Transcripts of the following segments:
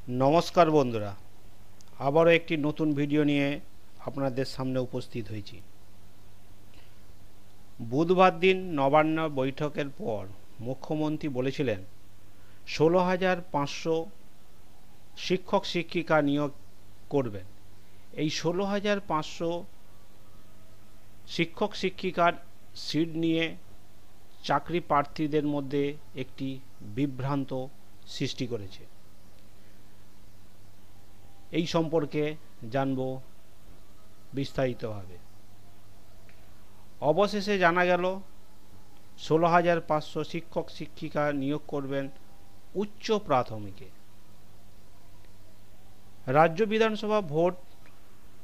নমস্কার বন্ধুরা, আবারও একটি নতুন ভিডিও নিয়ে আপনাদের সামনে উপস্থিত হয়েছি। বুধবার দিন নবান্ন বৈঠকের পর মুখ্যমন্ত্রী বলেছিলেন 16,500 শিক্ষক শিক্ষিকা নিয়োগ করবেন। এই 16,500 শিক্ষক শিক্ষিকার সিট নিয়ে চাকরি প্রার্থীদের মধ্যে একটি বিভ্রান্ত সৃষ্টি করেছে। এই সম্পর্কে জানব বিস্তারিতভাবে। অবশেষে জানা গেল 16,500 শিক্ষক শিক্ষিকা নিয়োগ করবেন উচ্চ প্রাথমিকে। রাজ্য বিধানসভা ভোট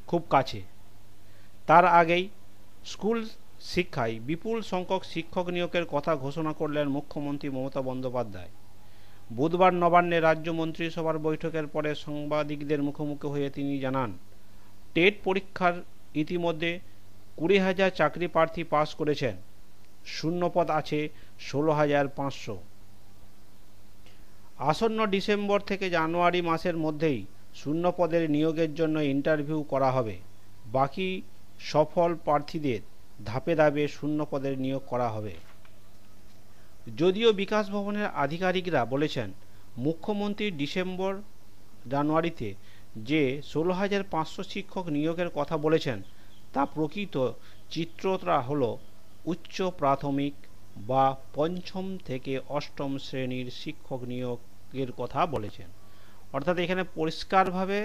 খুব কাছে, তার আগেই স্কুল শিক্ষায় বিপুল সংখ্যক শিক্ষক নিয়োগের কথা ঘোষণা করলেন মুখ্যমন্ত্রী মমতা বন্দ্যোপাধ্যায়। বুধবার নবান্নে রাজ্য মন্ত্রিসভার বৈঠকের পরে সাংবাদিকদের মুখোমুখি হয়ে তিনি জানান, টেট পরীক্ষার ইতিমধ্যে 20,000 চাকরি প্রার্থী পাস করেছেন। শূন্যপদ আছে 16,500। আসন্ন ডিসেম্বর থেকে জানুয়ারি মাসের মধ্যেই শূন্যপদের নিয়োগের জন্য ইন্টারভিউ করা হবে। বাকি সফল প্রার্থীদের ধাপে ধাপে শূন্যপদের নিয়োগ করা হবে। যদিও বিকাশ ভবনের আধিকারিকরা বলেছেন, মুখ্যমন্ত্রী ডিসেম্বর জানুয়ারিতে যে 16,500 শিক্ষক নিয়োগের কথা বলেছেন তা প্রকৃত চিত্রটা হল উচ্চ প্রাথমিক বা পঞ্চম থেকে অষ্টম শ্রেণীর শিক্ষক নিয়োগের কথা বলেছেন। অর্থাৎ এখানে পরিষ্কারভাবে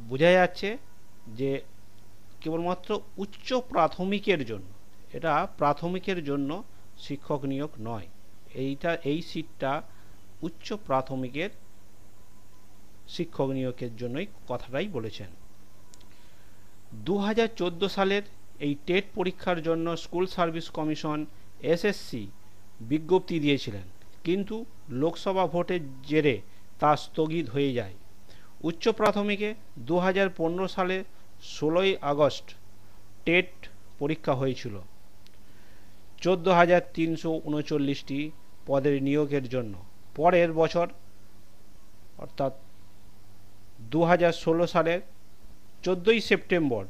বোঝা যাচ্ছে যে কেবলমাত্র উচ্চ প্রাথমিকের জন্য, এটা প্রাথমিকের জন্য শিক্ষক নিয়োগ নয়। এই সিটটা উচ্চ প্রাথমিকের শিক্ষক নিয়োগের জন্যই কথাটাই বলেছেন। 2014 সালের এই টেট পরীক্ষার জন্য স্কুল সার্ভিস কমিশন এসএসসি বিজ্ঞপ্তি দিয়েছিলেন, কিন্তু লোকসভা ভোটের জেরে তা স্থগিত হয়ে যায়। উচ্চ প্রাথমিকে 2015 সালে 16ই আগস্ট টেট পরীক্ষা হয়েছিল 14,339টি পদের নিয়োগের জন্য। পরের বছর অর্থাৎ 2016 সালের 14ই সেপ্টেম্বর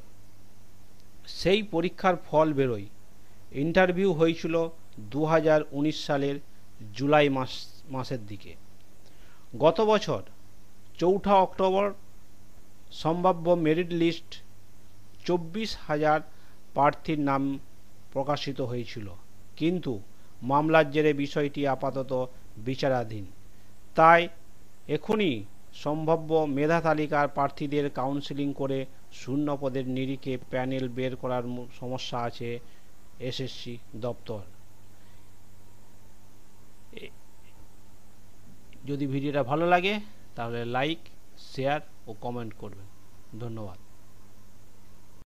সেই পরীক্ষার ফল বেরোয়। ইন্টারভিউ হয়েছিল 2019 সালের জুলাই মাসের দিকে। গত বছর 4 অক্টোবর সম্ভাব্য মেরিট লিস্ট 24,000 প্রার্থীর নাম প্রকাশিত হয়েছিল, কিন্তু মামলার জেরে বিষয়টি আপাতত বিচারাধীন। তাই এখনই সম্ভাব্য মেধা তালিকার প্রার্থীদের কাউন্সেলিং করে শূন্য পদের নিরিখে প্যানেল বের করার সমস্যা আছে এসএসসি দপ্তর। যদি ভিডিওটা ভালো লাগে তাহলে লাইক, শেয়ার ও কমেন্ট করবেন। ধন্যবাদ।